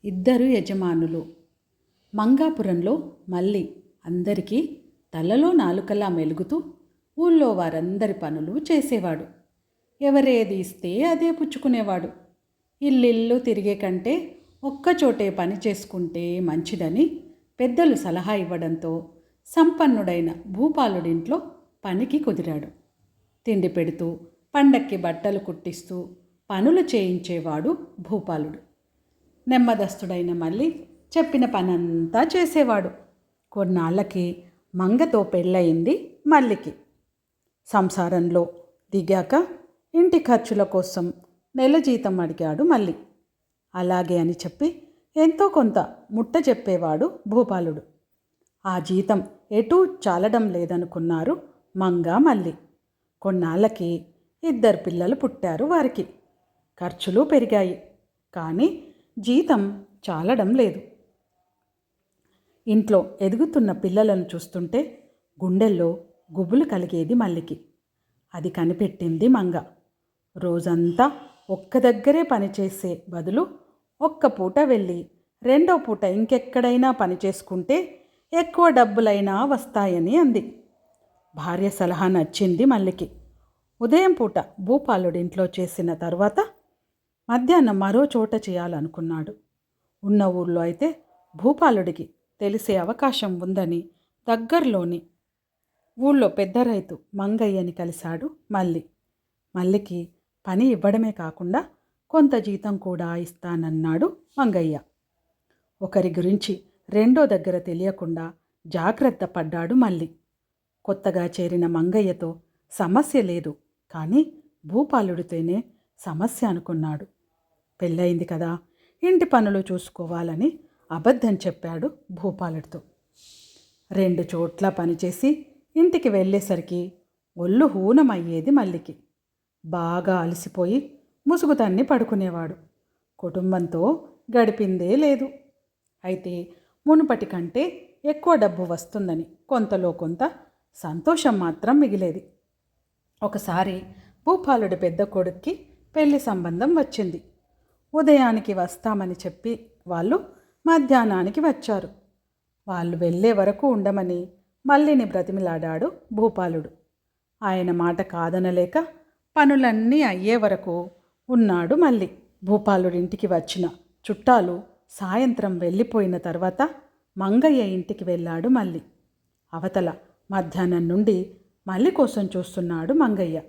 ఇద్దరు యజమానులు. మంగాపురంలో మల్లి అందరికీ తలలో నాలుకలా మెలుగుతూ ఊళ్ళో వారందరి పనులు చేసేవాడు. ఎవరేది ఇస్తే అదే పుచ్చుకునేవాడు. ఇల్లిల్లు తిరిగే కంటే ఒక్కచోటే పని చేసుకుంటే మంచిదని పెద్దలు సలహా ఇవ్వడంతో సంపన్నుడైన భూపాలుడింట్లో పనికి కుదిరాడు. తిండి పెడుతూ, పండక్కి బట్టలు కుట్టిస్తూ పనులు చేయించేవాడు భూపాలుడు. నెమ్మదస్తుడైన మళ్ళీ చెప్పిన పనంతా చేసేవాడు. కొన్నాళ్ళకి మంగతో పెళ్ళయింది మల్లికి. సంసారంలో దిగాక ఇంటి ఖర్చుల కోసం నెల జీతం అడిగాడు మళ్ళీ. అలాగే అని చెప్పి ఎంతో కొంత ముట్ట చెప్పేవాడు భూపాలుడు. ఆ జీతం ఎటూ చాలడం లేదనుకున్నారు మంగ మల్లి. కొన్నాళ్ళకి ఇద్దరు పిల్లలు పుట్టారు వారికి. ఖర్చులు పెరిగాయి, కానీ జీతం చాలడం లేదు. ఇంట్లో ఎదుగుతున్న పిల్లలను చూస్తుంటే గుండెల్లో గుబులు కలిగేది మల్లికి. అది కనిపెట్టింది మంగ. రోజంతా ఒక్క దగ్గరే పనిచేసే బదులు ఒక్క పూట వెళ్ళి రెండో పూట ఇంకెక్కడైనా పని చేసుకుంటే ఎక్కువ డబ్బులైనా వస్తాయని అంది. భార్య సలహా నచ్చింది మల్లికి. ఉదయం పూట భూపాలుడింట్లో చేసిన తర్వాత మధ్యాహ్నం మరో చోట చేయాలనుకున్నాడు. ఉన్న ఊళ్ళో అయితే భూపాలుడికి తెలిసే అవకాశం ఉందని దగ్గరలోని ఊళ్ళో పెద్ద రైతు మంగయ్యని కలిశాడు మల్లి. మల్లికి పని ఇవ్వడమే కాకుండా కొంత జీతం కూడా ఇస్తానన్నాడు మంగయ్య. ఒకరి గురించి రెండో దగ్గర తెలియకుండా జాగ్రత్త పడ్డాడు మల్లి. కొత్తగా చేరిన మంగయ్యతో సమస్య లేదు, కానీ భూపాలుడితోనే సమస్య అనుకున్నాడు. పెళ్ళయింది కదా, ఇంటి పనులు చూసుకోవాలని అబద్ధం చెప్పాడు భూపాలుడితో. 2 చోట్ల పనిచేసి ఇంటికి వెళ్ళేసరికి ఒళ్ళు హూనమయ్యేది మల్లికి. బాగా అలసిపోయి ముసుగుతన్ని పడుకునేవాడు. కుటుంబంతో గడిపిందే లేదు. అయితే మునుపటి కంటే ఎక్కువ డబ్బు వస్తుందని కొంతలో కొంత సంతోషం మాత్రం మిగిలేది. ఒకసారి భూపాలుడి పెద్ద కొడుక్కి పెళ్లి సంబంధం వచ్చింది. ఉదయానికి వస్తామని చెప్పి వాళ్ళు మధ్యాహ్నానికి వచ్చారు. వాళ్ళు వెళ్ళే వరకు ఉండమని మల్లిని బ్రతిమిలాడాడు భూపాలుడు. ఆయన మాట కాదనలేక పనులన్నీ అయ్యే వరకు ఉన్నాడు మల్లి. భూపాలుడింటికి వచ్చిన చుట్టాలు సాయంత్రం వెళ్ళిపోయిన తర్వాత మంగయ్య ఇంటికి వెళ్ళాడు మల్లి. అవతల మధ్యాహ్నం నుండి మల్లి కోసం చూస్తున్నాడు మంగయ్య.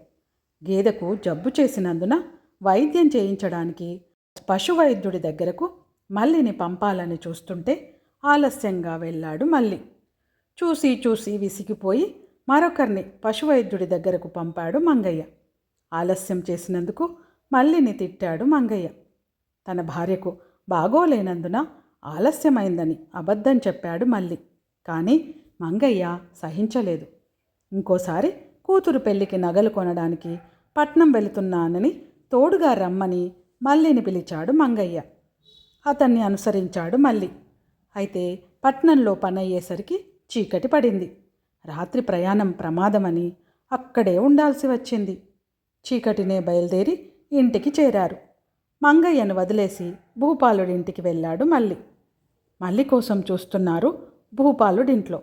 గేదెకు జబ్బు చేసినందున వైద్యం చేయించడానికి పశువైద్యుడి దగ్గరకు మల్లిని పంపాలని చూస్తుంటే ఆలస్యంగా వెళ్ళాడు మల్లి. చూసి చూసి విసిగిపోయి మరొకరిని పశువైద్యుడి దగ్గరకు పంపాడు మంగయ్య. ఆలస్యం చేసినందుకు మల్లిని తిట్టాడు మంగయ్య. తన భార్యకు బాగోలేనందున ఆలస్యమైందని అబద్ధం చెప్పాడు మల్లి. కానీ మంగయ్య సహించలేదు. ఇంకోసారి కూతురు పెళ్లికి నగలు కొనడానికి పట్నం వెళుతున్నానని తోడుగా రమ్మని మల్లిని పిలిచాడు మంగయ్య. అతన్ని అనుసరించాడు మల్లి. అయితే పట్నంలో పనయ్యేసరికి చీకటి పడింది. రాత్రి ప్రయాణం ప్రమాదమని అక్కడే ఉండాల్సి వచ్చింది. చీకటినే బయలుదేరి ఇంటికి చేరారు. మంగయ్యను వదిలేసి భూపాలుడింటికి వెళ్ళాడు మల్లి. మల్లి కోసం చూస్తున్నారు భూపాలుడింట్లో.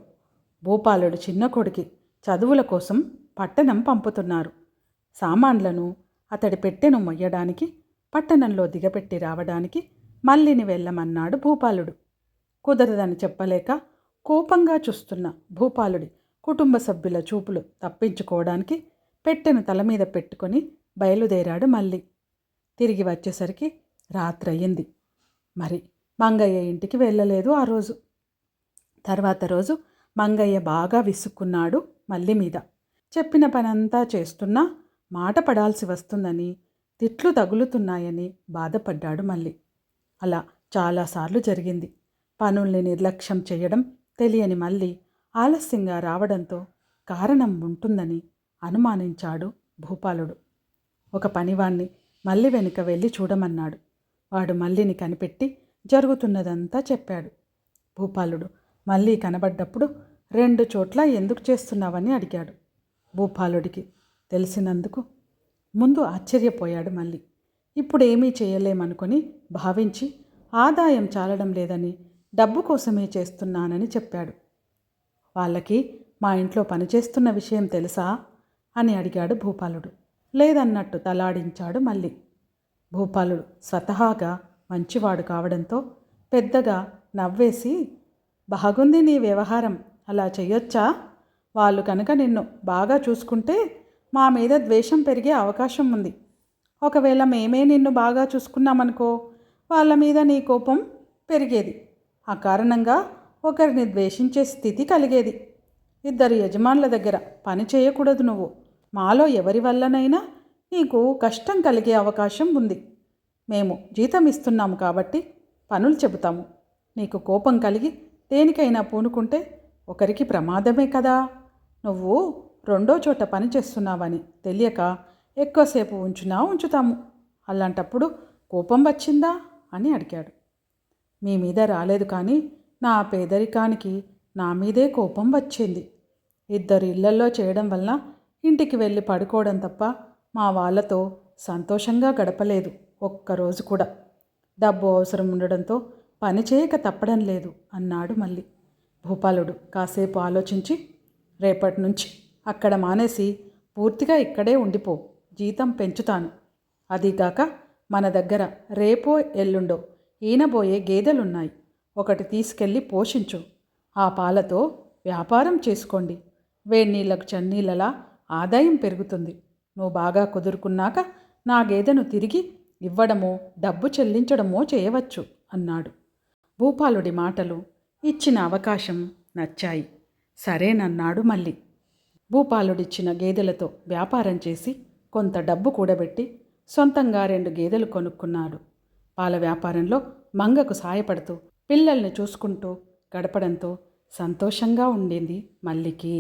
భూపాలుడు చిన్న కొడుకి చదువుల కోసం పట్టణం పంపుతున్నారు. సామాన్లను అతడి పెట్టెను మొయ్యడానికి పట్టణంలో దిగపెట్టి రావడానికి మల్లిని వెళ్ళమన్నాడు భూపాలుడు. కుదరదని చెప్పలేక కోపంగా చూస్తున్న భూపాలుడి కుటుంబ సభ్యుల చూపులు తప్పించుకోవడానికి పెట్టెను తల మీద పెట్టుకొని బయలుదేరాడు మల్లి. తిరిగి వచ్చేసరికి రాత్రయ్యింది. మరి మంగయ్య ఇంటికి వెళ్ళలేదు ఆ రోజు. తర్వాత రోజు మంగయ్య బాగా విసుక్కున్నాడు మల్లి మీద. చెప్పిన పనంతా చేస్తున్నా మాట పడాల్సి వస్తుందని, తిట్లు తగులుతున్నాయని బాధపడ్డాడు మల్లి. అలా చాలాసార్లు జరిగింది. పనుల్ని నిర్లక్ష్యం చేయడం తెలియని మల్లి ఆలస్యంగా రావడంతో కారణం ఉంటుందని అనుమానించాడు భూపాలుడు. ఒక పనివాణ్ణి మల్లి వెనుక వెళ్ళి చూడమన్నాడు. వాడు మల్లిని కనిపెట్టి జరుగుతున్నదంతా చెప్పాడు. భూపాలుడు మల్లి కనబడ్డప్పుడు 2 చోట్ల ఎందుకు చేస్తున్నావని అడిగాడు. భూపాలుడికి తెలిసినందుకు ముందు ఆశ్చర్యపోయాడు మల్లి. ఇప్పుడు ఏమీ చేయలేమనుకొని భావించి ఆదాయం చాలడం లేదని డబ్బు కోసమే చేస్తున్నానని చెప్పాడు. వాళ్ళకి మా ఇంట్లో పనిచేస్తున్న విషయం తెలుసా అని అడిగాడు భూపాలుడు. లేదన్నట్టు తలాడించాడు మళ్ళీ. భూపాలుడు స్వతహాగా మంచివాడు కావడంతో పెద్దగా నవ్వేసి, బాగుంది నీ వ్యవహారం, అలా చెయ్యొచ్చా? వాళ్ళు కనుక నిన్ను బాగా చూసుకుంటే మా మీద ద్వేషం పెరిగే అవకాశం ఉంది. ఒకవేళ మేమే నిన్ను బాగా చూసుకున్నామనుకో, వాళ్ళ మీద నీ కోపం పెరిగేది. ఆ కారణంగా ఒకరిని ద్వేషించే స్థితి కలిగేది. ఇద్దరు యజమానుల దగ్గర పని చేయకూడదు నువ్వు. మాలో ఎవరి వల్లనైనా నీకు కష్టం కలిగే అవకాశం ఉంది. మేము జీతం ఇస్తున్నాము కాబట్టి పనులు చెబుతాము. నీకు కోపం కలిగి దేనికైనా పూనుకుంటే ఒకరికి ప్రమాదమే కదా. నువ్వు రెండో చోట పని చేస్తున్నావని తెలియక ఎక్కువసేపు ఉంచుతాము. అలాంటప్పుడు కోపం వచ్చిందా అని అడిగాడు. మీ మీద రాలేదు, కానీ నా పేదరికానికి నా మీదే కోపం వచ్చింది. ఇద్దరు ఇళ్లల్లో చేయడం వలన ఇంటికి వెళ్ళి పడుకోవడం తప్ప మా వాళ్ళతో సంతోషంగా గడపలేదు ఒక్కరోజు కూడా. డబ్బు అవసరం ఉండడంతో పని చేయక తప్పడం లేదు అన్నాడు మళ్ళీ. భూపాలుడు కాసేపు ఆలోచించి, రేపటి నుంచి అక్కడ మానేసి పూర్తిగా ఇక్కడే ఉండిపో, జీతం పెంచుతాను. అదీగాక మన దగ్గర రేపో ఎల్లుండో ఈనబోయే గేదెలున్నాయి, ఒకటి తీసుకెళ్ళి పోషించు. ఆ పాలతో వ్యాపారం చేసుకోండి. వేడినీళ్ళకు చన్నీళ్ళలా ఆదాయం పెరుగుతుంది. నువ్వు బాగా కుదురుకున్నాక నా గేదెను తిరిగి ఇవ్వడమో డబ్బు చెల్లించడమో చేయవచ్చు అన్నాడు. భూపాలుడి మాటలు ఇచ్చిన అవకాశం నచ్చాయి. సరేనన్నాడు మళ్ళీ. భూపాలుడిచ్చిన గేదెలతో వ్యాపారం చేసి కొంత డబ్బు కూడబెట్టి సొంతంగా 2 గేదెలు కొనుక్కున్నాడు. పాల వ్యాపారంలో మంగకు సాయపడుతూ పిల్లల్ని చూసుకుంటూ గడపడంతో సంతోషంగా ఉండింది మల్లికి.